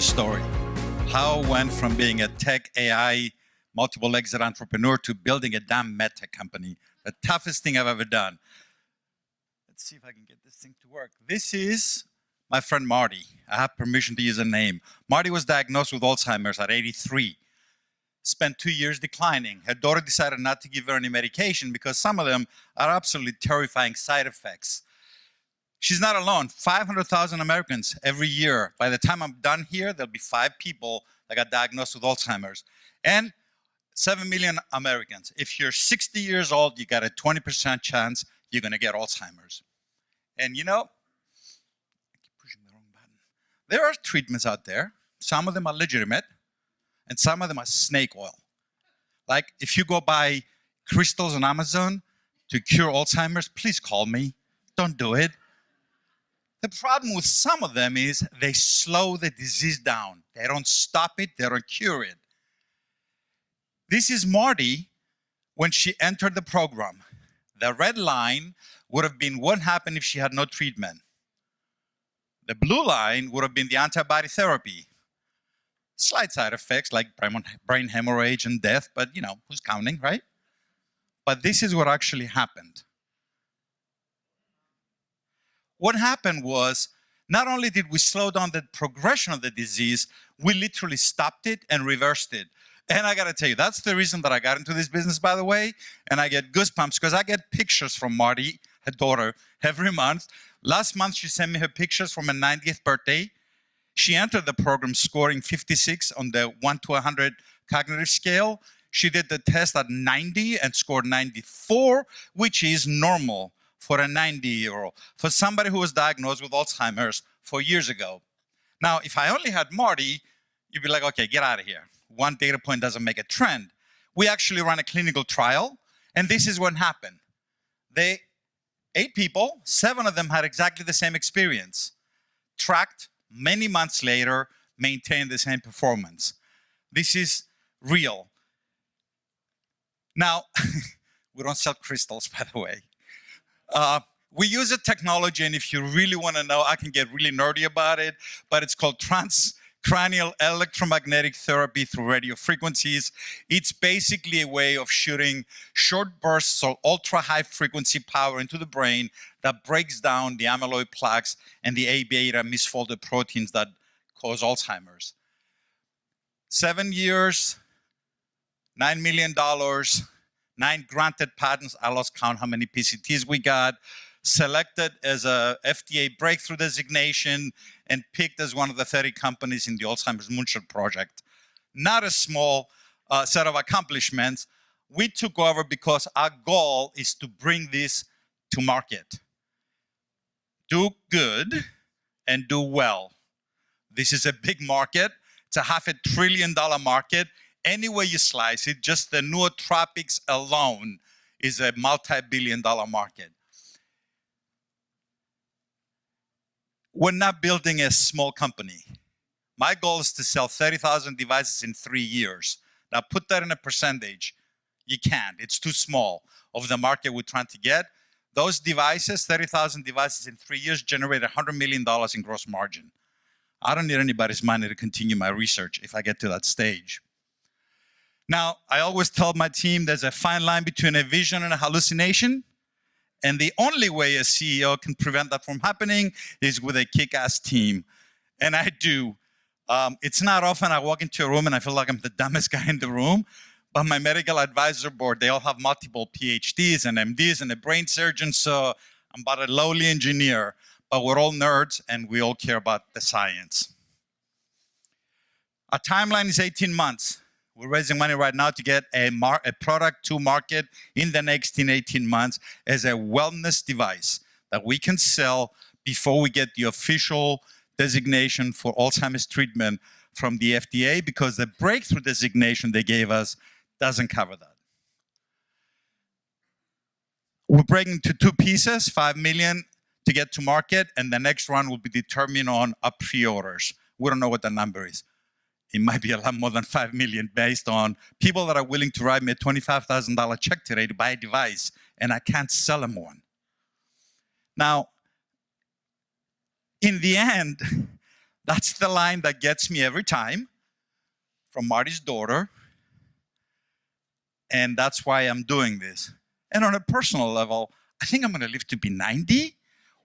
story. How I went from being a tech AI multiple exit entrepreneur to building a damn medtech company. The toughest thing I've ever done. Let's see if I can get this thing to work. This is my friend Marty. I have permission to use a name. Marty was diagnosed with Alzheimer's at 83. Spent 2 years declining. Her daughter decided not to give her any medication because some of them are absolutely terrifying side effects. She's not alone. 500,000 Americans every year. By the time I'm done here, there'll be 5 people that got diagnosed with Alzheimer's. And 7 million Americans. If you're 60 years old, you got a 20% chance you're going to get Alzheimer's. And you know, I keep pushing the wrong button. There are treatments out there. Some of them are legitimate, and some of them are snake oil. Like, if you go buy crystals on Amazon to cure Alzheimer's, please call me. Don't do it. The problem with some of them is they slow the disease down. They don't stop it, they don't cure it. This is Marty when she entered the program. The red line would have been what happened if she had no treatment. The blue line would have been the antibody therapy. Slight side effects like brain hemorrhage and death, but you know, who's counting, right? But this is what actually happened. What happened was, not only did we slow down the progression of the disease, we literally stopped it and reversed it. And I gotta tell you, that's the reason that I got into this business, by the way, and I get goosebumps because I get pictures from Marty, her daughter, every month. Last month, she sent me her pictures from her 90th birthday. She entered the program scoring 56 on the 1 to 100 cognitive scale. She did the test at 90 and scored 94, which is normal for a 90-year-old, for somebody who was diagnosed with Alzheimer's 4 years ago. Now, if I only had Marty, you'd be like, okay, get out of here. One data point doesn't make a trend. We actually ran a clinical trial, and this is what happened. 8 people, 7 of them had exactly the same experience. Tracked many months later, maintained the same performance. This is real. Now, we don't sell crystals, by the way. We use a technology, and if you really want to know, I can get really nerdy about it, but it's called transcranial electromagnetic therapy through radio frequencies. It's basically a way of shooting short bursts of ultra-high frequency power into the brain that breaks down the amyloid plaques and the A-beta misfolded proteins that cause Alzheimer's. 7 years, $9 million, 9 granted patents. I lost count how many PCTs we got. Selected as a FDA breakthrough designation and picked as one of the 30 companies in the Alzheimer's Moonshot Project. Not a small set of accomplishments. We took over because our goal is to bring this to market. Do good and do well. This is a big market. It's a $500 billion market. Any way you slice it, just the nootropics alone is a multi-billion-dollar market. We're not building a small company. My goal is to sell 30,000 devices in 3 years. Now put that in a percentage. You can't. It's too small of the market we're trying to get. Those devices, 30,000 devices in 3 years, generate $100 million in gross margin. I don't need anybody's money to continue my research if I get to that stage. Now, I always tell my team there's a fine line between a vision and a hallucination. And the only way a CEO can prevent that from happening is with a kick-ass team. And I do. It's not often I walk into a room and I feel like I'm the dumbest guy in the room. But my medical advisor board, they all have multiple PhDs and MDs and a brain surgeon. So I'm about a lowly engineer. But we're all nerds and we all care about the science. Our timeline is 18 months. We're raising money right now to get a product to market in the next 18 months as a wellness device that we can sell before we get the official designation for Alzheimer's treatment from the FDA, because the breakthrough designation they gave us doesn't cover that. We're breaking into 2 pieces, 5 million to get to market, and the next one will be determined on our pre-orders. We don't know what the number is. It might be a lot more than 5 million based on people that are willing to write me a $25,000 check today to buy a device, and I can't sell them one. Now, in the end, That's the line that gets me every time from Marty's daughter. And that's why I'm doing this. And on a personal level, I think I'm going to live to be 90.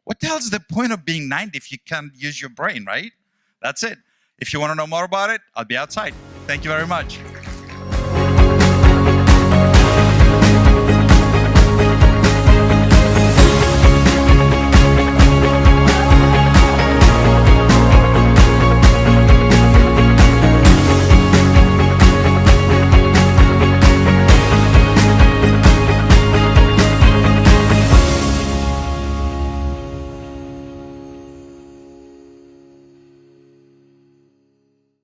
What the hell is the point of being 90 if you can't use your brain, right? That's it. If you want to know more about it, I'll be outside. Thank you very much.